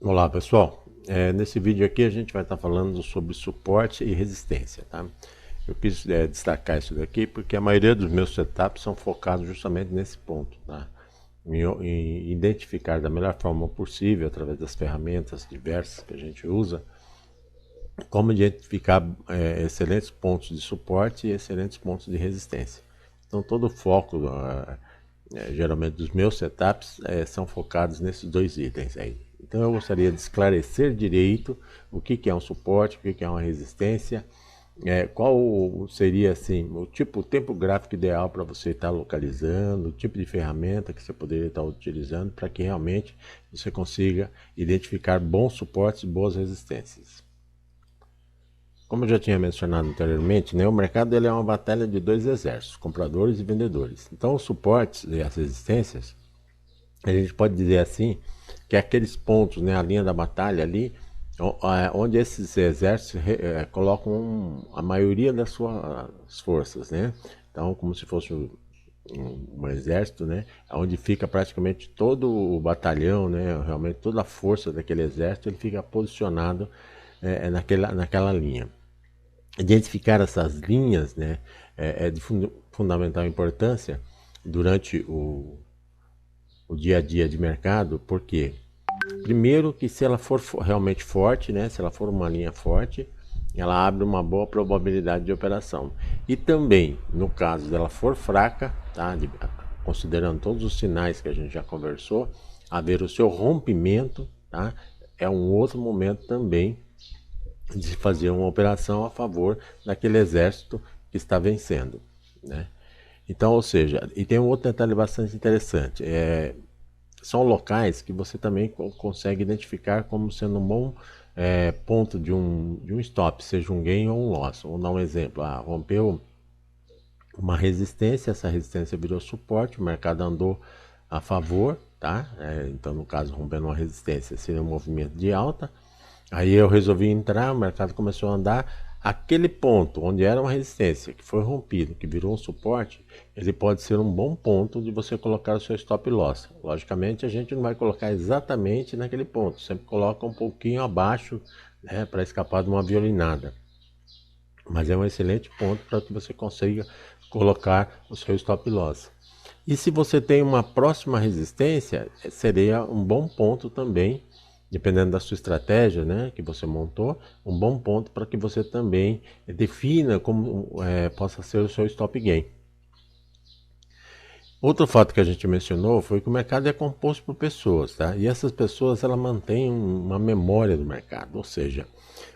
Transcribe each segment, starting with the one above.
Olá pessoal, nesse vídeo aqui a gente vai estar falando sobre suporte e resistência, tá? Eu quis destacar isso daqui porque a maioria dos meus setups são focados justamente nesse ponto, tá? Em identificar da melhor forma possível, através das ferramentas diversas que a gente usa, como identificar excelentes pontos de suporte e excelentes pontos de resistência. Então todo o foco geralmente dos meus setups são focados nesses dois itens aí. Então eu gostaria de esclarecer direito o que é um suporte, o que é uma resistência, qual seria assim o tempo gráfico ideal para você estar localizando, o tipo de ferramenta que você poderia estar utilizando para que realmente você consiga identificar bons suportes e boas resistências. Como eu já tinha mencionado anteriormente, né, o mercado ele é uma batalha de dois exércitos, compradores e vendedores. Então os suportes e as resistências, a gente pode dizer assim, que é aqueles pontos, né, a linha da batalha ali, onde esses exércitos colocam a maioria das suas forças, né? Então, como se fosse um exército, né? Onde fica praticamente todo o batalhão, né? Realmente toda a força daquele exército, ele fica posicionado naquela linha. Identificar essas linhas, né, é de fundamental importância durante o dia a dia de mercado, porque primeiro que se ela for realmente forte, né, se ela for uma linha forte, ela abre uma boa probabilidade de operação. E também, no caso dela for fraca, tá, considerando todos os sinais que a gente já conversou, haver o seu rompimento, tá, é um outro momento também de fazer uma operação a favor daquele exército que está vencendo, né? Então, ou seja, e tem um outro detalhe bastante interessante, são locais que você também consegue identificar como sendo um bom ponto de um stop, seja um gain ou um loss. Vamos dar um exemplo, rompeu uma resistência, essa resistência virou suporte, o mercado andou a favor, tá? Então, no caso, rompendo uma resistência, seria um movimento de alta. Aí eu resolvi entrar, o mercado começou a andar. Aquele ponto onde era uma resistência, que foi rompido, que virou um suporte, ele pode ser um bom ponto de você colocar o seu stop loss. Logicamente, a gente não vai colocar exatamente naquele ponto, sempre coloca um pouquinho abaixo, né, para escapar de uma violinada. Mas é um excelente ponto para que você consiga colocar o seu stop loss. E se você tem uma próxima resistência, seria um bom ponto também, dependendo da sua estratégia, né, que você montou, um bom ponto para que você também defina como possa ser o seu stop gain. Outro fato que a gente mencionou foi que o mercado é composto por pessoas, tá? E essas pessoas ela mantêm uma memória do mercado, ou seja,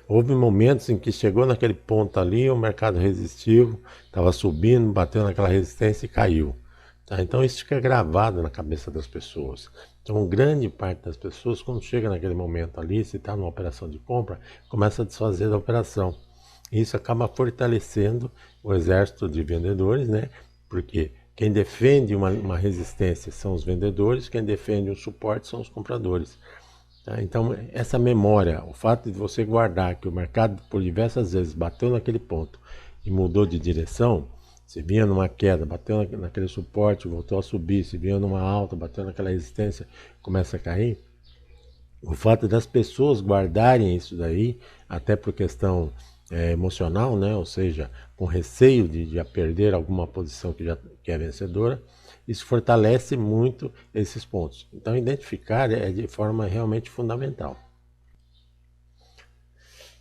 houve momentos em que chegou naquele ponto ali, o mercado resistiu, estava subindo, bateu naquela resistência e caiu. Tá? Então isso fica gravado na cabeça das pessoas. Então grande parte das pessoas, quando chega naquele momento ali, se está numa operação de compra, começa a desfazer da operação. Isso acaba fortalecendo o exército de vendedores, né? Porque quem defende uma resistência são os vendedores, quem defende um suporte são os compradores. Tá? Então, essa memória, o fato de você guardar que o mercado por diversas vezes bateu naquele ponto e mudou de direção, se vinha numa queda, bateu naquele suporte, voltou a subir, se vinha numa alta, bateu naquela resistência, começa a cair, o fato das pessoas guardarem isso daí, até por questão emocional, né? Ou seja, com receio de perder alguma posição que é vencedora, isso fortalece muito esses pontos. Então, identificar é de forma realmente fundamental.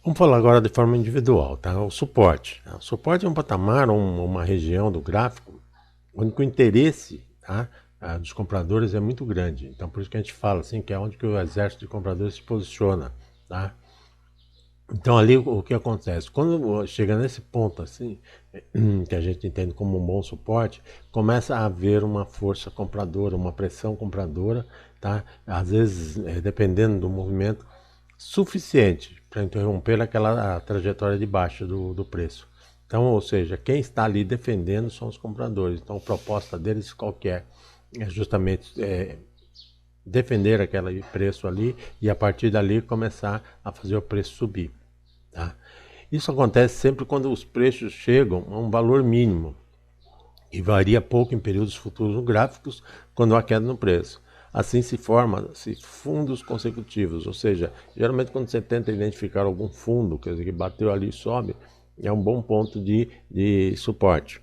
Vamos falar agora de forma individual, tá? O suporte. O suporte é um patamar, uma região do gráfico, onde o interesse, tá, dos compradores é muito grande. Então, por isso que a gente fala assim, que é onde que o exército de compradores se posiciona, tá? Então ali o que acontece? Quando chega nesse ponto assim, que a gente entende como um bom suporte, começa a haver uma força compradora, uma pressão compradora, tá? Às vezes, dependendo do movimento, suficiente para interromper aquela trajetória de baixa do preço. Então, ou seja, quem está ali defendendo são os compradores. Então, a proposta deles qualquer é justamente defender aquele preço ali e a partir dali começar a fazer o preço subir. Tá? Isso acontece sempre quando os preços chegam a um valor mínimo e varia pouco em períodos futuros gráficos quando há queda no preço. assim se formam-se fundos consecutivos, ou seja, geralmente quando você tenta identificar algum fundo, quer dizer, que bateu ali e sobe, é um bom ponto de suporte.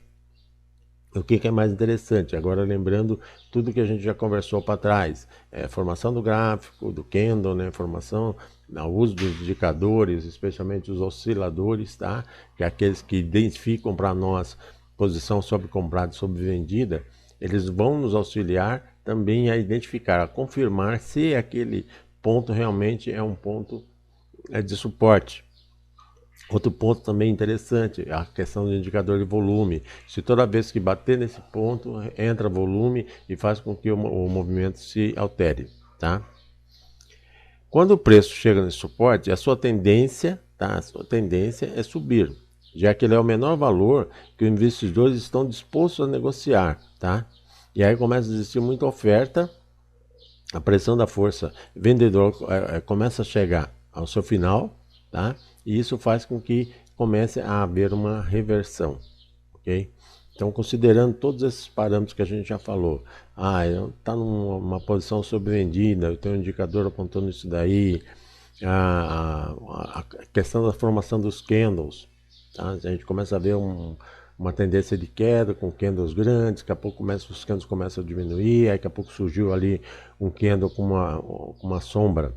O que é mais interessante? Agora lembrando tudo que a gente já conversou para trás, formação do gráfico, do candle, né? Formação, o uso dos indicadores, especialmente os osciladores, tá? Que é aqueles que identificam para nós posição sobrecomprada e sobrevendida, eles vão nos auxiliar também a identificar, a confirmar se aquele ponto realmente é um ponto de suporte. Outro ponto também interessante é a questão do indicador de volume. Se toda vez que bater nesse ponto, entra volume e faz com que o movimento se altere, tá? Quando o preço chega nesse suporte, a sua tendência, tá? A sua tendência é subir, já que ele é o menor valor que os investidores estão dispostos a negociar, tá? E aí começa a existir muita oferta, a pressão da força vendedora começa a chegar ao seu final, tá? E isso faz com que comece a haver uma reversão, ok? Então, considerando todos esses parâmetros que a gente já falou, está numa posição sobrevendida, eu tenho um indicador apontando isso daí, a questão da formação dos candles, tá? A gente começa a ver uma tendência de queda com candles grandes, daqui a pouco os candles começam a diminuir, aí daqui a pouco surgiu ali um candle com uma sombra,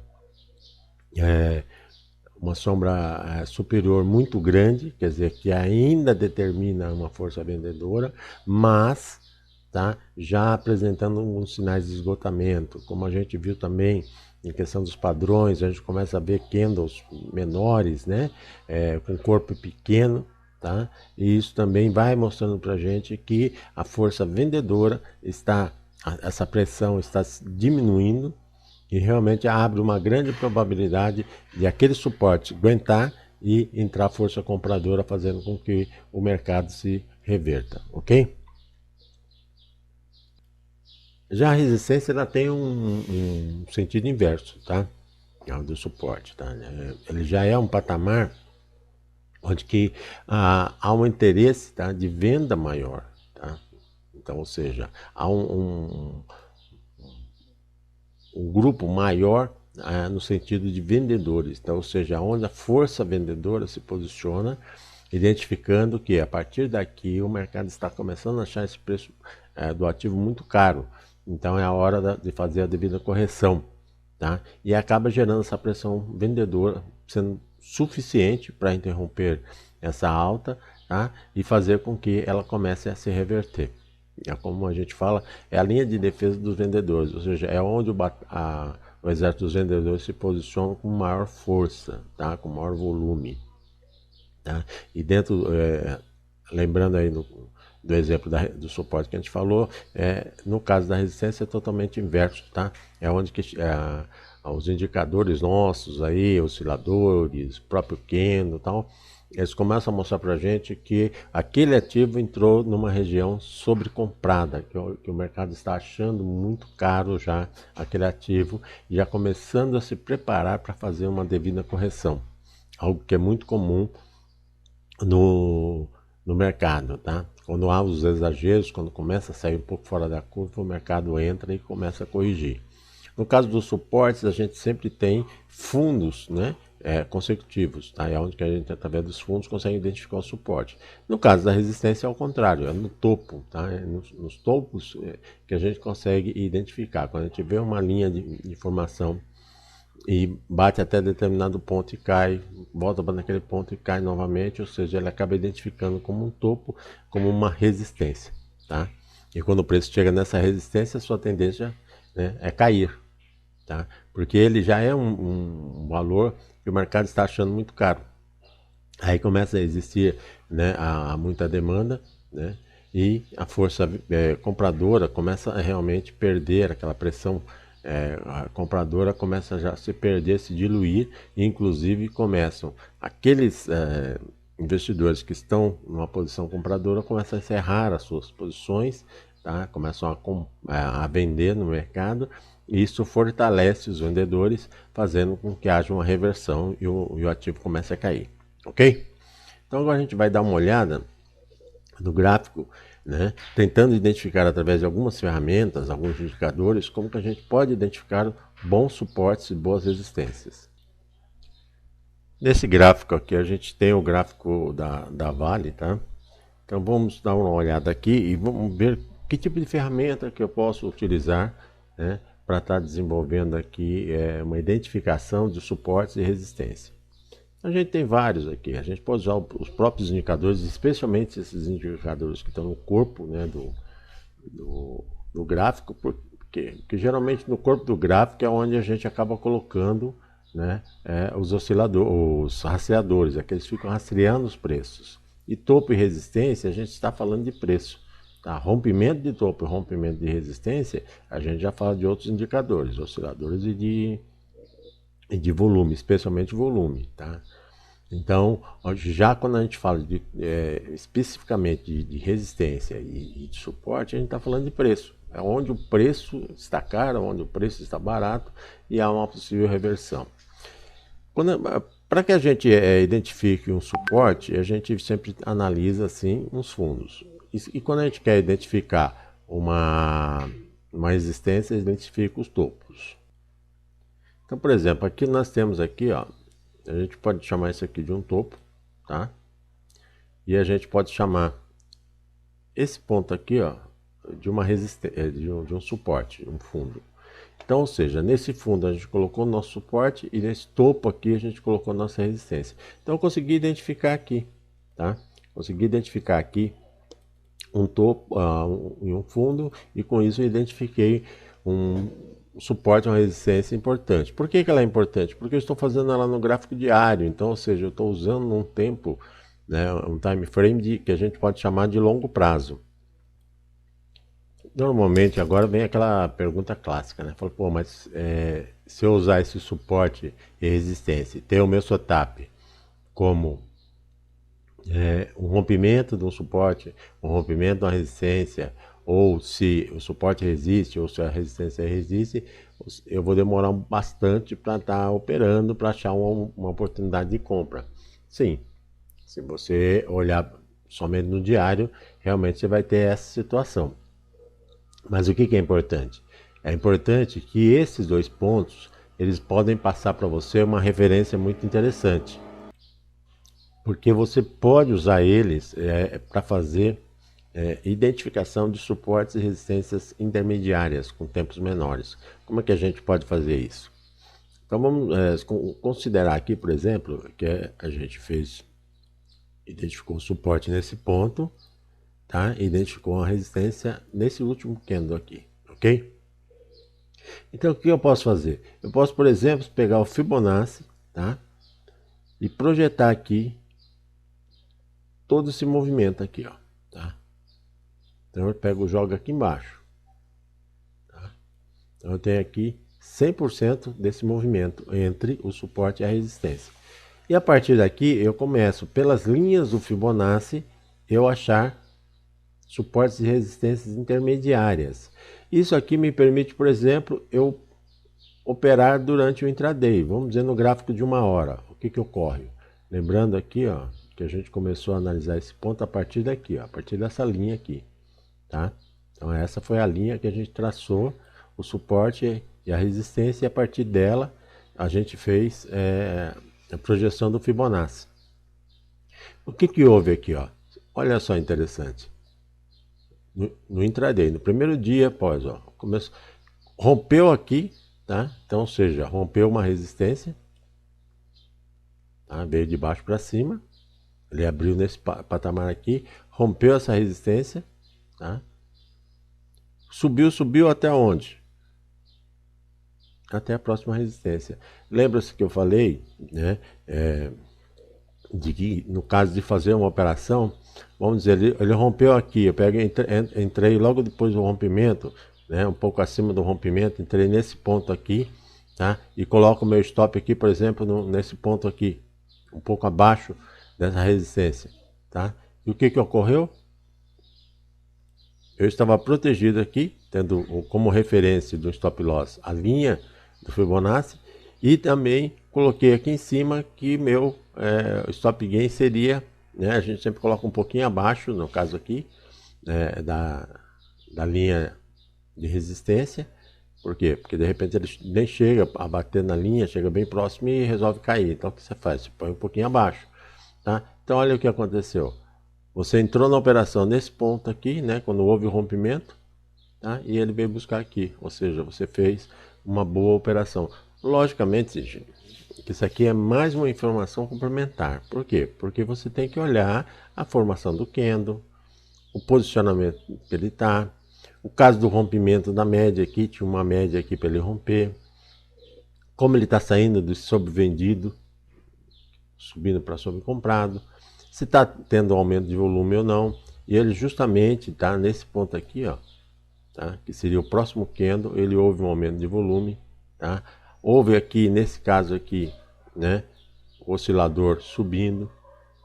superior muito grande, quer dizer, que ainda determina uma força vendedora, mas tá, já apresentando alguns sinais de esgotamento, como a gente viu também em questão dos padrões, a gente começa a ver candles menores, né, com corpo pequeno, tá? E isso também vai mostrando para a gente que a força vendedora essa pressão está diminuindo e realmente abre uma grande probabilidade de aquele suporte aguentar e entrar força compradora, fazendo com que o mercado se reverta, ok? Já a resistência ela tem um sentido inverso, tá? É o do suporte, tá? Ele já é um patamar onde que há um interesse, tá, de venda maior, tá? Então, ou seja, há um grupo maior no sentido de vendedores, então, ou seja, onde a força vendedora se posiciona, identificando que a partir daqui o mercado está começando a achar esse preço do ativo muito caro, então é a hora de fazer a devida correção, tá? E acaba gerando essa pressão vendedora sendo suficiente para interromper essa alta, tá? E fazer com que ela comece a se reverter. É como a gente fala, é a linha de defesa dos vendedores, ou seja, é onde o exército dos vendedores se posiciona com maior força, tá? Com maior volume. Tá? E dentro, lembrando aí do exemplo do suporte que a gente falou, no caso da resistência é totalmente inverso, tá? É onde que os indicadores nossos aí, osciladores, próprio candle e tal, eles começam a mostrar para a gente que aquele ativo entrou numa região sobrecomprada, que o mercado está achando muito caro já aquele ativo, e já começando a se preparar para fazer uma devida correção, algo que é muito comum no mercado, tá? Quando há os exageros, quando começa a sair um pouco fora da curva, o mercado entra e começa a corrigir. No caso dos suportes, a gente sempre tem fundos, né, consecutivos, tá? É onde que a gente, através dos fundos, consegue identificar o suporte. No caso da resistência, é ao contrário, é no topo, tá? É nos topos que a gente consegue identificar. Quando a gente vê uma linha de formação e bate até determinado ponto e cai, volta para naquele ponto e cai novamente, ou seja, ele acaba identificando como um topo, como uma resistência, tá? E quando o preço chega nessa resistência, a sua tendência, né, é cair, tá? Porque ele já é um valor que o mercado está achando muito caro. Aí começa a existir, né, muita demanda, né, e a força compradora começa a realmente perder aquela pressão. A compradora começa já a se perder, se diluir, e inclusive começam aqueles investidores que estão numa posição compradora começam a encerrar as suas posições, tá? Começam a vender no mercado, e isso fortalece os vendedores, fazendo com que haja uma reversão e o ativo comece a cair, ok? Então agora a gente vai dar uma olhada no gráfico né? Tentando identificar através de algumas ferramentas, alguns indicadores, como que a gente pode identificar bons suportes e boas resistências. Nesse gráfico aqui, a gente tem o gráfico da Vale, tá? Então vamos dar uma olhada aqui e vamos ver que tipo de ferramenta que eu posso utilizar, né, para estar desenvolvendo aqui uma identificação de suportes e resistência. A gente tem vários aqui, a gente pode usar os próprios indicadores, especialmente esses indicadores que estão no corpo, né, do gráfico, porque geralmente no corpo do gráfico é onde a gente acaba colocando, né, os osciladores, os rastreadores, aqueles que ficam rastreando os preços. E topo e resistência, a gente está falando de preço. Tá? Rompimento de topo e rompimento de resistência, a gente já fala de outros indicadores, osciladores e de volume, especialmente volume. Tá? Então, já quando a gente fala especificamente de resistência e de suporte, a gente está falando de preço. É onde o preço está caro, onde o preço está barato e há uma possível reversão. Para que a gente identifique um suporte, a gente sempre analisa assim uns fundos. E quando a gente quer identificar uma resistência, identifica os topos. Então, por exemplo, aqui nós temos aqui, ó, a gente pode chamar isso aqui de um topo, tá? E a gente pode chamar esse ponto aqui, ó, de uma resistência, de um suporte, um fundo. Então, ou seja, nesse fundo a gente colocou o nosso suporte e nesse topo aqui a gente colocou a nossa resistência. Então eu consegui identificar aqui, tá? Consegui identificar aqui um topo e um fundo e com isso eu identifiquei um suporte, uma resistência importante. Por que ela é importante? Porque eu estou fazendo ela no gráfico diário, então, ou seja, eu estou usando um tempo, né, um time frame que a gente pode chamar de longo prazo. Normalmente agora vem aquela pergunta clássica, né? Fala, pô, mas se eu usar esse suporte e resistência e ter o meu setup como um rompimento de um suporte, um rompimento de uma resistência, ou se o suporte resiste ou se a resistência resiste, eu vou demorar bastante para estar operando, para achar uma oportunidade de compra. Sim, se você olhar somente no diário, realmente você vai ter essa situação. Mas o que é importante? É importante que esses dois pontos, eles podem passar para você uma referência muito interessante. Porque você pode usar eles para fazer identificação de suportes e resistências intermediárias com tempos menores. Como é que a gente pode fazer isso? Então vamos considerar aqui, por exemplo, que a gente identificou o suporte nesse ponto, tá? Identificou uma resistência nesse último candle aqui, ok? Então o que eu posso fazer? Eu posso, por exemplo, pegar o Fibonacci, tá? E projetar aqui todo esse movimento aqui, ó, tá? Então eu pego, jogo aqui embaixo, tá? Então eu tenho aqui 100% desse movimento entre o suporte e a resistência. E a partir daqui eu começo pelas linhas do Fibonacci eu achar suportes e resistências intermediárias. Isso aqui me permite, por exemplo, eu operar durante o intraday. Vamos dizer no gráfico de 1 hora. O que ocorre? Lembrando aqui, ó, que a gente começou a analisar esse ponto a partir daqui, ó, a partir dessa linha aqui, tá? Então essa foi a linha que a gente traçou, o suporte e a resistência, e a partir dela a gente fez a projeção do Fibonacci. O que houve aqui, ó? Olha só interessante. No intraday, no primeiro dia após, ó, rompeu aqui, tá? Então, ou seja, rompeu uma resistência, tá? Veio de baixo para cima, ele abriu nesse patamar aqui, rompeu essa resistência, tá? Subiu até onde? Até a próxima resistência. Lembra-se que eu falei, né? De que no caso de fazer uma operação, vamos dizer, ele rompeu aqui, eu entrei logo depois do rompimento, né, um pouco acima do rompimento, entrei nesse ponto aqui, tá? E coloco o meu stop aqui, por exemplo, nesse ponto aqui, um pouco abaixo dessa resistência, tá? E o que ocorreu? Eu estava protegido aqui, tendo como referência do stop loss a linha do Fibonacci, e também coloquei aqui em cima que meu stop gain seria, né, a gente sempre coloca um pouquinho abaixo, no caso aqui, da linha de resistência. Por quê? Porque de repente ele nem chega a bater na linha, chega bem próximo e resolve cair. Então o que você faz? Você põe um pouquinho abaixo. Tá? Então olha o que aconteceu. Você entrou na operação nesse ponto aqui, né, quando houve o rompimento, tá? E ele veio buscar aqui. Ou seja, você fez uma boa operação. Logicamente, gente, que isso aqui é mais uma informação complementar. Por quê? Porque você tem que olhar a formação do candle, o posicionamento que ele está, o caso do rompimento da média aqui, tinha uma média aqui para ele romper, como ele está saindo do sobrevendido, subindo para sobrecomprado, se está tendo aumento de volume ou não, e ele justamente está nesse ponto aqui, ó, tá? Que seria o próximo candle, ele houve um aumento de volume, tá? Houve aqui, nesse caso aqui, né, o oscilador subindo,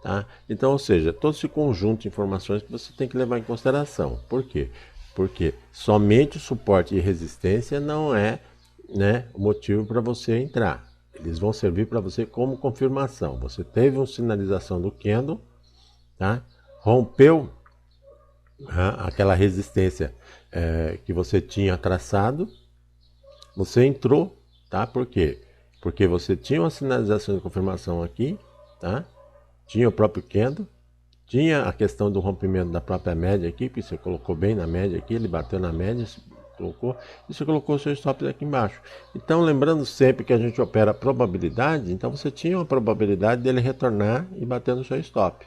tá? Então, ou seja, todo esse conjunto de informações que você tem que levar em consideração. Por quê? Porque somente o suporte e resistência não é, né, o motivo para você entrar. Eles vão servir para você como confirmação. Você teve uma sinalização do candle, tá? Rompeu aquela resistência que você tinha traçado, você entrou, tá? Por quê? Porque você tinha uma sinalização de confirmação aqui, tá? Tinha o próprio candle, tinha a questão do rompimento da própria média aqui, porque você colocou bem na média aqui, ele bateu na média, colocou, e você colocou o seu stop aqui embaixo. Então, lembrando sempre que a gente opera a probabilidade, então você tinha uma probabilidade dele retornar e bater no seu stop.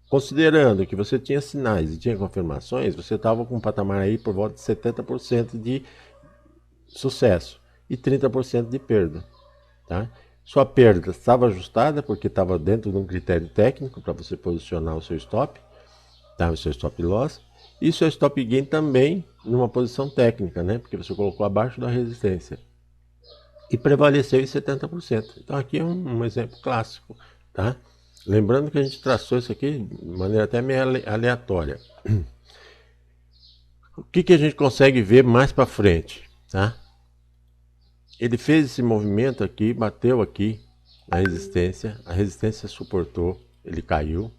Considerando que você tinha sinais e tinha confirmações, você estava com um patamar aí por volta de 70% de sucesso e 30% de perda, tá? Sua perda estava ajustada porque estava dentro de um critério técnico para você posicionar o seu stop, tá? O seu stop loss, e seu stop gain também numa posição técnica, né? Porque você colocou abaixo da resistência e prevaleceu em 70%. Então aqui é um exemplo clássico, tá? Lembrando que a gente traçou isso aqui de maneira até meio aleatória. O que a gente consegue ver mais para frente, tá? Ele fez esse movimento aqui, bateu aqui na resistência, a resistência suportou, ele caiu,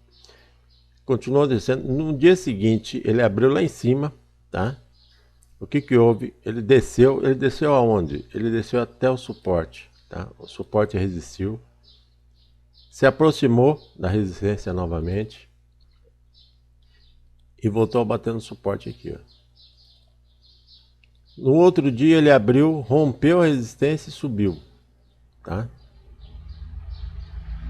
continuou descendo. No dia seguinte, ele abriu lá em cima, tá? O que houve? Ele desceu aonde? Ele desceu até o suporte, tá? O suporte resistiu, se aproximou da resistência novamente e voltou a bater no suporte aqui, ó. No outro dia ele abriu, rompeu a resistência e subiu, tá?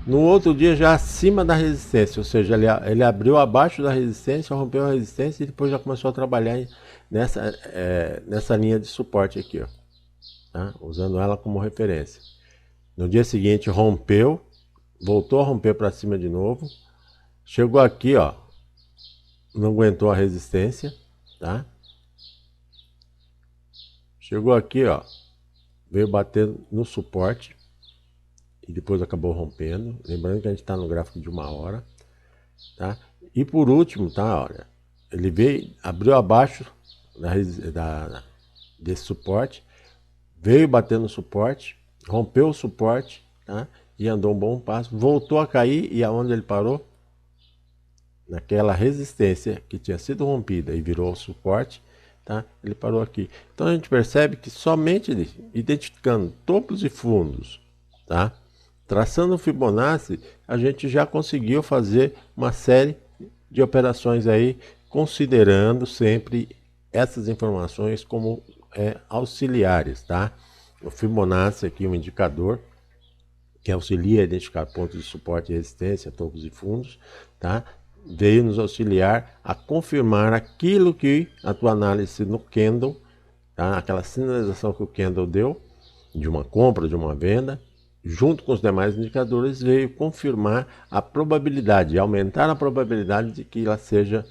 No outro dia já acima da resistência, ou seja, ele abriu abaixo da resistência, rompeu a resistência e depois já começou a trabalhar nessa linha de suporte aqui, ó, tá? Usando ela como referência. No dia seguinte rompeu, voltou a romper para cima de novo, chegou aqui, ó, não aguentou a resistência, tá? Chegou aqui, ó, veio bater no suporte e depois acabou rompendo. Lembrando que a gente está no gráfico de 1 hora, tá? E por último, tá, olha, ele veio, abriu abaixo desse suporte, veio bater no suporte, rompeu o suporte, tá? E andou um bom passo, voltou a cair e aonde ele parou? Naquela resistência que tinha sido rompida e virou suporte, tá? Ele parou aqui. Então a gente percebe que somente identificando topos e fundos, tá? Traçando o Fibonacci, a gente já conseguiu fazer uma série de operações aí, considerando sempre essas informações como auxiliares, tá? O Fibonacci aqui é um indicador que auxilia a identificar pontos de suporte e resistência, topos e fundos, tá? Veio nos auxiliar a confirmar aquilo que a tua análise no candle, tá? Aquela sinalização que o candle deu, de uma compra, de uma venda, junto com os demais indicadores, veio confirmar a probabilidade, aumentar a probabilidade de que ela seja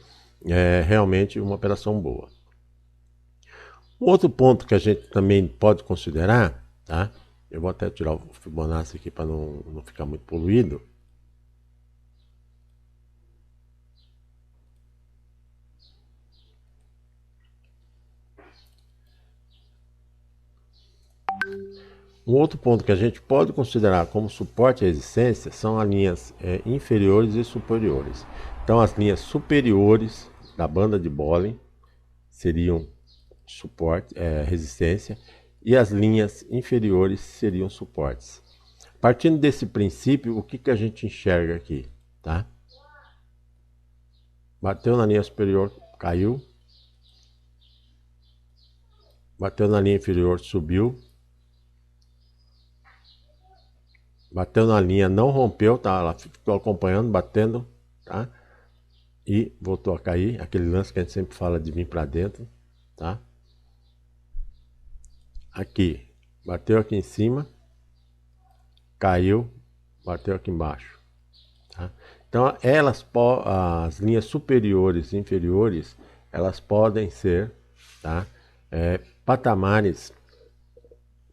realmente uma operação boa. Um outro ponto que a gente também pode considerar, tá? Eu vou até tirar o Fibonacci aqui para não ficar muito poluído. Um outro ponto que a gente pode considerar como suporte e resistência são as linhas inferiores e superiores. Então as linhas superiores, da banda de Bollinger seriam suporte, resistência, e as linhas inferiores seriam suportes. Partindo desse princípio, o que a gente enxerga aqui? Tá? Bateu na linha superior, caiu. Bateu na linha inferior, subiu. Bateu na linha, não rompeu, tá? Ela ficou acompanhando, batendo, tá? E voltou a cair. Aquele lance que a gente sempre fala de vir para dentro, tá? Aqui, bateu aqui em cima, caiu, bateu aqui embaixo, tá? Então, as linhas superiores e inferiores, elas podem ser, tá? Patamares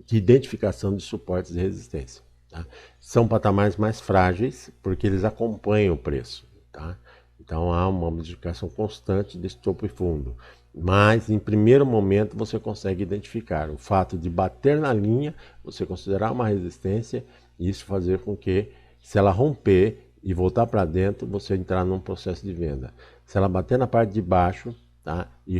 de identificação de suportes de resistência. Tá? São patamares mais frágeis porque eles acompanham o preço. Tá? Então há uma modificação constante desse topo e fundo. Mas em primeiro momento você consegue identificar o fato de bater na linha, você considerar uma resistência e isso fazer com que, se ela romper e voltar para dentro, você entrar num processo de venda. Se ela bater na parte de baixo, tá? e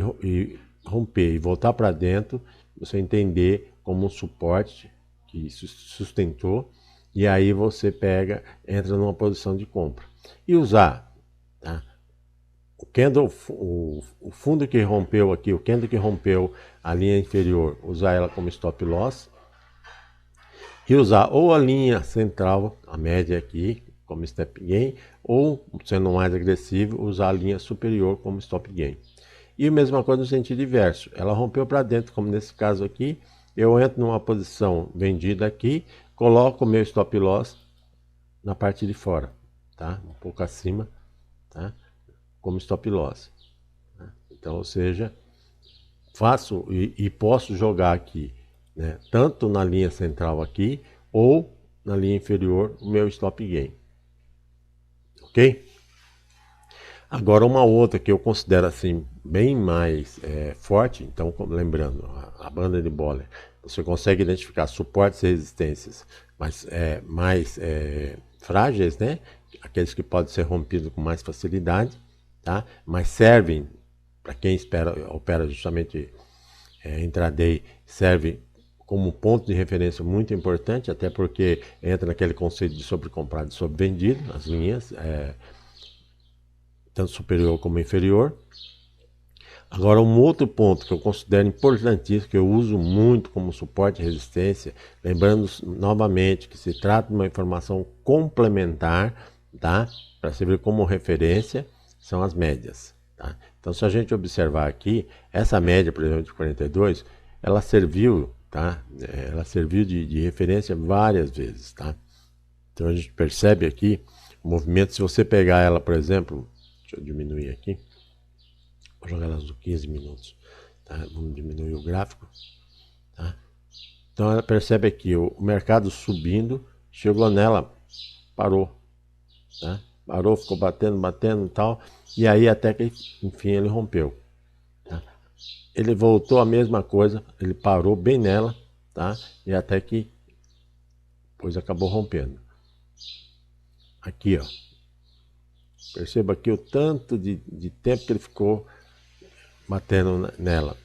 romper e voltar para dentro, você entender como um suporte que sustentou, e aí você entra numa posição de compra. E usar, tá? O candle, o fundo que rompeu aqui, o candle que rompeu a linha inferior, usar ela como stop loss, e usar ou a linha central, a média aqui, como step gain, ou, sendo mais agressivo, usar a linha superior como stop gain. E a mesma coisa no sentido inverso, ela rompeu para dentro, como nesse caso aqui, eu entro numa posição vendida aqui, coloco o meu stop loss na parte de fora, tá? Um pouco acima, tá? Como stop loss. Tá? Então, ou seja, faço e posso jogar aqui, né? Tanto na linha central aqui, ou na linha inferior, o meu stop gain. Ok? Agora uma outra que eu considero assim bem mais forte, então lembrando, a banda de Bollinger, você consegue identificar suportes e resistências mais frágeis, né? Aqueles que podem ser rompidos com mais facilidade, tá? Mas servem para quem opera justamente intraday, serve como ponto de referência muito importante, até porque entra naquele conceito de sobrecomprado e sobrevendido, as linhas tanto superior como inferior. Agora, um outro ponto que eu considero importantíssimo, que eu uso muito como suporte e resistência, lembrando novamente que se trata de uma informação complementar, tá? Para servir como referência, são as médias. Tá? Então, se a gente observar aqui, essa média, por exemplo, de 42, ela serviu, tá? Ela serviu de referência várias vezes. Tá? Então, a gente percebe aqui o movimento, se você pegar ela, por exemplo, deixa eu diminuir aqui. Vou jogar elas do 15 minutos. Tá? Vamos diminuir o gráfico. Tá? Então ela percebe aqui o mercado subindo, chegou nela, parou. Tá? Parou, ficou batendo e tal. E aí até que enfim ele rompeu. Tá? Ele voltou a mesma coisa, ele parou bem nela, tá? E até que depois acabou rompendo. Aqui, ó. Perceba aqui o tanto de tempo que ele ficou batendo nela.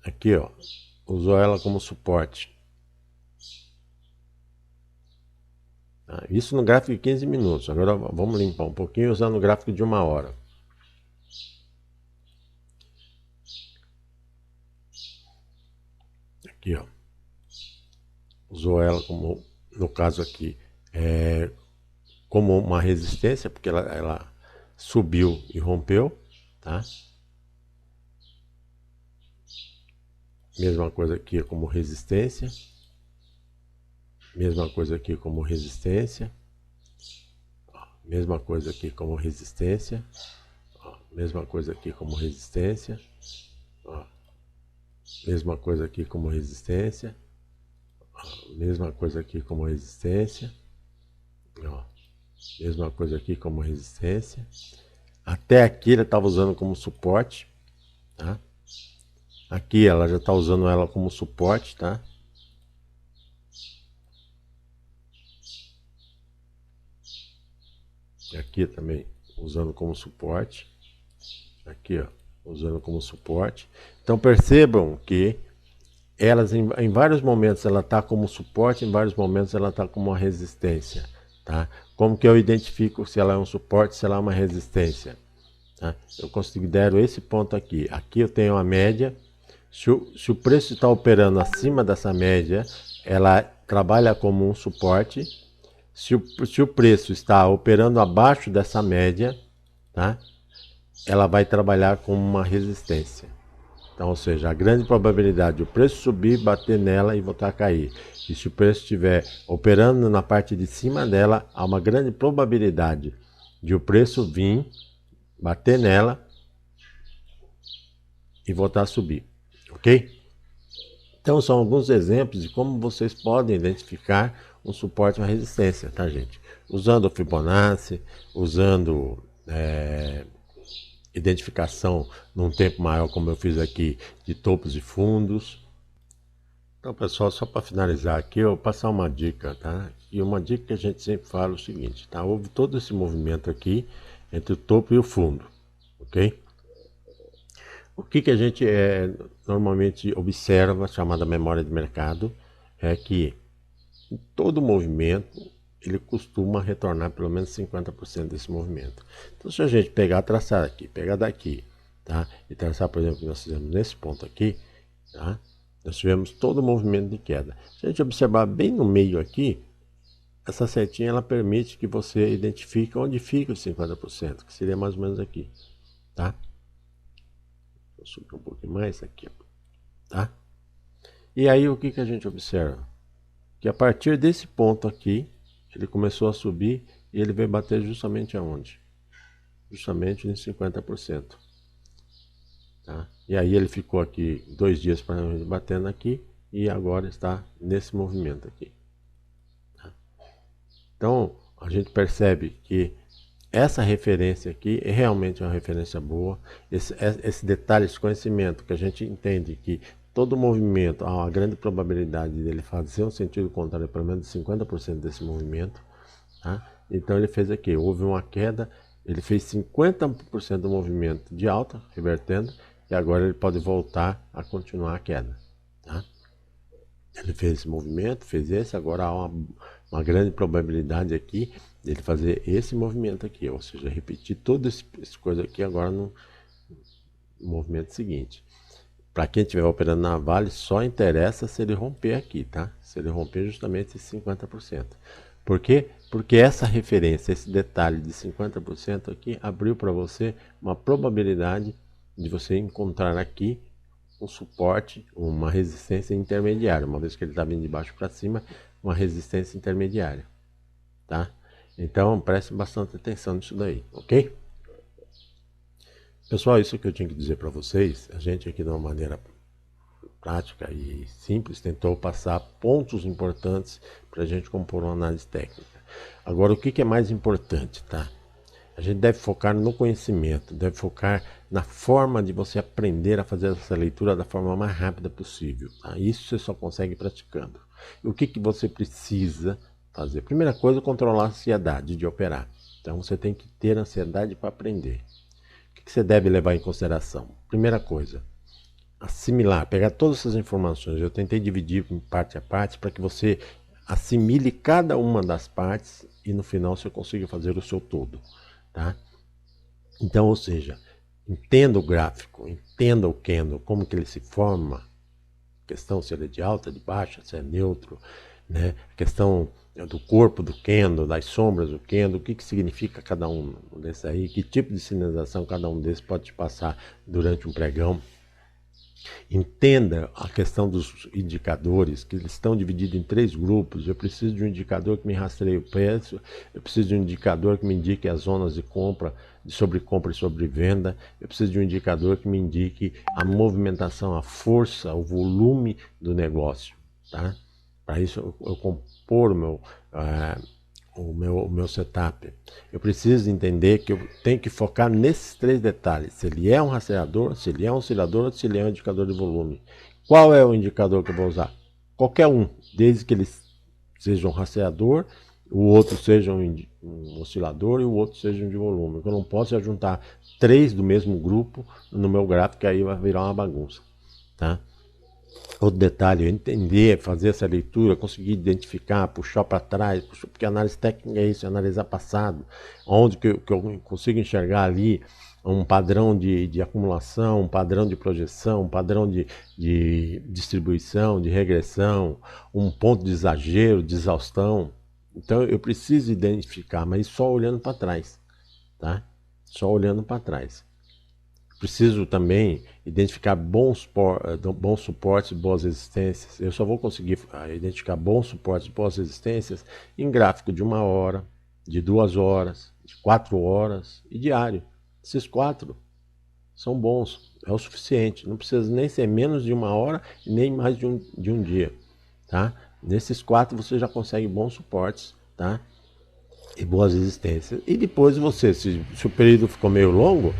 Aqui, ó, usou ela como suporte. Tá? Isso no gráfico de 15 minutos. Agora vamos limpar um pouquinho usando o gráfico de 1 hora. Aqui, ó. Usou ela como, no caso aqui, como uma resistência, porque ela subiu e rompeu, tá? Mesma coisa aqui como resistência. Mesma coisa aqui como resistência. Mesma coisa aqui como resistência. Mesma coisa aqui como resistência. Mesma coisa aqui como resistência. Mesma coisa aqui como resistência. Mesma coisa aqui como resistência. Até aqui ele estava usando como suporte. Tá? Aqui ela já está usando ela como suporte, tá? E aqui também usando como suporte, aqui, ó, usando como suporte. Então percebam que elas em vários momentos ela está como suporte, em vários momentos ela está como uma resistência, tá? Como que eu identifico se ela é um suporte, se ela é uma resistência? Tá? Eu considero esse ponto aqui. Aqui eu tenho a média. Se o preço está operando acima dessa média, ela trabalha como um suporte. Se o preço está operando abaixo dessa média, tá? Ela vai trabalhar como uma resistência. Então, ou seja, a grande probabilidade de o preço subir, bater nela e voltar a cair. E se o preço estiver operando na parte de cima dela, há uma grande probabilidade de o preço vir, bater nela e voltar a subir. Ok? Então, são alguns exemplos de como vocês podem identificar um suporte e uma resistência, tá, gente? Usando o Fibonacci, usando identificação num tempo maior, como eu fiz aqui, de topos e fundos. Então, pessoal, só para finalizar aqui, eu vou passar uma dica, tá? E uma dica que a gente sempre fala é o seguinte, tá? Houve todo esse movimento aqui entre o topo e o fundo, ok? O que a gente normalmente observa, chamada memória de mercado, é que todo movimento ele costuma retornar pelo menos 50% desse movimento. Então, se a gente pegar, traçar aqui, pegar daqui, tá? E traçar, por exemplo, que nós fizemos nesse ponto aqui, tá? Nós tivemos todo o movimento de queda. Se a gente observar bem no meio aqui, essa setinha ela permite que você identifique onde fica os 50%, que seria mais ou menos aqui, tá? Vou subir um pouquinho mais aqui, tá? E aí o que a gente observa? Que a partir desse ponto aqui, ele começou a subir e ele veio bater justamente aonde? Justamente em 50%. Tá? E aí ele ficou aqui 2 dias para batendo aqui e agora está nesse movimento aqui. Tá? Então a gente percebe que essa referência aqui é realmente uma referência boa. Esse detalhe, esse conhecimento que a gente entende que todo movimento há uma grande probabilidade dele fazer um sentido contrário, pelo menos 50% desse movimento. Tá? Então ele fez aqui, houve uma queda, ele fez 50% do movimento de alta, revertendo, e agora ele pode voltar a continuar a queda. Tá? Ele fez esse movimento, fez esse, agora há uma grande probabilidade aqui dele fazer esse movimento aqui, ou seja, repetir toda essa coisa aqui agora no movimento seguinte. Para quem estiver operando na Vale, só interessa se ele romper aqui, tá? Se ele romper justamente esses 50%. Por quê? Porque essa referência, esse detalhe de 50% aqui, abriu para você uma probabilidade de você encontrar aqui um suporte, uma resistência intermediária. Uma vez que ele está vindo de baixo para cima, uma resistência intermediária, tá? Então, preste bastante atenção nisso daí, ok? Pessoal, isso que eu tinha que dizer para vocês. A gente aqui de uma maneira prática e simples tentou passar pontos importantes para a gente compor uma análise técnica. Agora, o que é mais importante, tá? A gente deve focar no conhecimento, deve focar na forma de você aprender a fazer essa leitura da forma mais rápida possível. Tá? Isso você só consegue praticando. E o que você precisa fazer? Primeira coisa, controlar a ansiedade de operar. Então você tem que ter ansiedade para aprender. O que você deve levar em consideração? Primeira coisa, assimilar, pegar todas essas informações. Eu tentei dividir em parte a parte para que você assimile cada uma das partes e no final você consiga fazer o seu todo. Tá? Então, ou seja, entenda o gráfico, entenda o candle, como que ele se forma, questão se ele é de alta, de baixa, se é neutro, né? A questão do corpo do candle, das sombras do candle, o que significa cada um desses aí, que tipo de sinalização cada um desses pode te passar durante um pregão. Entenda a questão dos indicadores, que eles estão divididos em 3 grupos. Eu preciso de um indicador que me rastreie o preço, eu preciso de um indicador que me indique as zonas de compra, de sobrecompra e sobrevenda, eu preciso de um indicador que me indique a movimentação, a força, o volume do negócio. Tá? Para isso eu compor o meu setup. Eu preciso entender que eu tenho que focar nesses 3 detalhes. Se ele é um rastreador, se ele é um oscilador, se ele é um indicador de volume. Qual é o indicador que eu vou usar? Qualquer um, desde que ele seja um rastreador, o outro seja um oscilador e o outro seja um de volume. O que eu não posso é juntar 3 do mesmo grupo no meu gráfico, que aí vai virar uma bagunça, tá? Outro detalhe, eu entender, fazer essa leitura, conseguir identificar, puxar para trás, porque análise técnica é isso, é analisar passado, onde que eu consigo enxergar ali um padrão de acumulação, um padrão de projeção, um padrão de distribuição, de regressão, um ponto de exagero, de exaustão. Então eu preciso identificar, mas só olhando para trás, tá? Só olhando para trás. Preciso também identificar bons suportes e boas resistências. Eu só vou conseguir identificar bons suportes e boas resistências em gráfico de 1 hora, de 2 horas, de 4 horas e diário. Esses 4 são bons, é o suficiente. Não precisa nem ser menos de 1 hora e nem mais de um dia. Tá? Nesses 4 você já consegue bons suportes, tá? E boas resistências. E depois você, se o período ficou meio longo,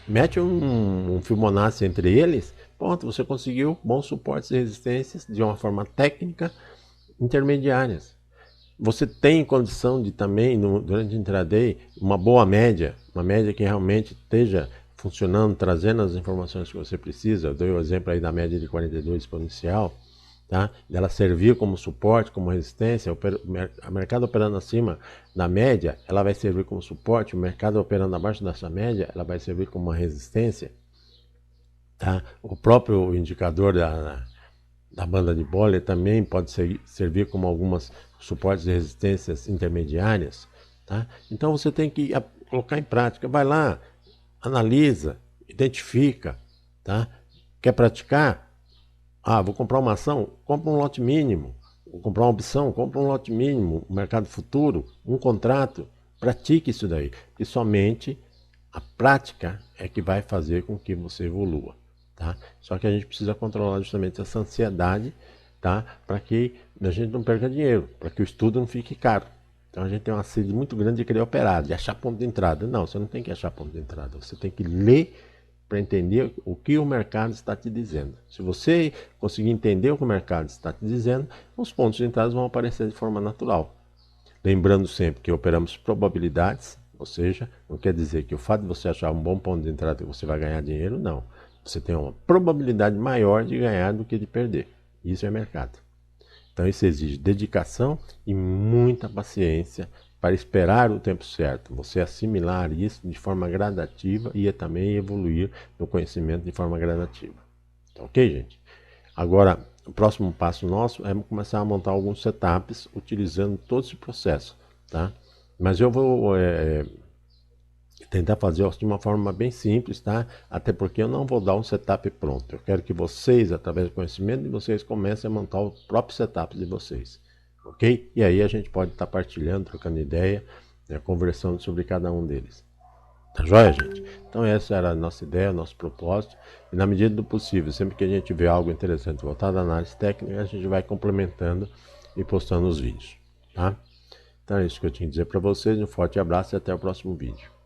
mete um Fibonacci entre eles, pronto, você conseguiu bons suportes e resistências de uma forma técnica intermediárias. Você tem condição de também, durante o intraday, uma boa média, uma média que realmente esteja funcionando, trazendo as informações que você precisa. Eu dei o exemplo aí da média de 42 exponencial, tá? Ela servir como suporte, como resistência. O mercado operando acima da média, ela vai servir como suporte. O mercado operando abaixo dessa média, ela vai servir como uma resistência, tá? O próprio indicador da banda de Bollinger também pode servir como algumas suportes e resistências intermediárias, tá? Então você tem que colocar em prática. Vai lá, analisa, identifica, tá? Quer praticar? Vou comprar uma ação? Compra um lote mínimo. Vou comprar uma opção? Compra um lote mínimo. Um mercado futuro, um contrato. Pratique isso daí. E somente a prática é que vai fazer com que você evolua. Tá? Só que a gente precisa controlar justamente essa ansiedade, tá? Para que a gente não perca dinheiro, para que o estudo não fique caro. Então a gente tem uma sede muito grande de querer operar, de achar ponto de entrada. Não, você não tem que achar ponto de entrada. Você tem que ler para entender o que o mercado está te dizendo. Se você conseguir entender o que o mercado está te dizendo, os pontos de entrada vão aparecer de forma natural. Lembrando sempre que operamos probabilidades, ou seja, não quer dizer que o fato de você achar um bom ponto de entrada você vai ganhar dinheiro, não. Você tem uma probabilidade maior de ganhar do que de perder. Isso é mercado. Então isso exige dedicação e muita paciência para esperar o tempo certo, você assimilar isso de forma gradativa e também evoluir no conhecimento de forma gradativa. Tá ok, gente? Agora, o próximo passo nosso é começar a montar alguns setups utilizando todo esse processo, tá? Mas eu vou tentar fazer isso de uma forma bem simples, tá? Até porque eu não vou dar um setup pronto. Eu quero que vocês, através do conhecimento de vocês, comecem a montar o próprio setup de vocês. Ok? E aí a gente pode estar partilhando, trocando ideia, conversando sobre cada um deles. Tá joia, gente? Então essa era a nossa ideia, o nosso propósito. E na medida do possível, sempre que a gente vê algo interessante voltado à análise técnica, a gente vai complementando e postando os vídeos. Tá? Então é isso que eu tinha que dizer para vocês. Um forte abraço e até o próximo vídeo.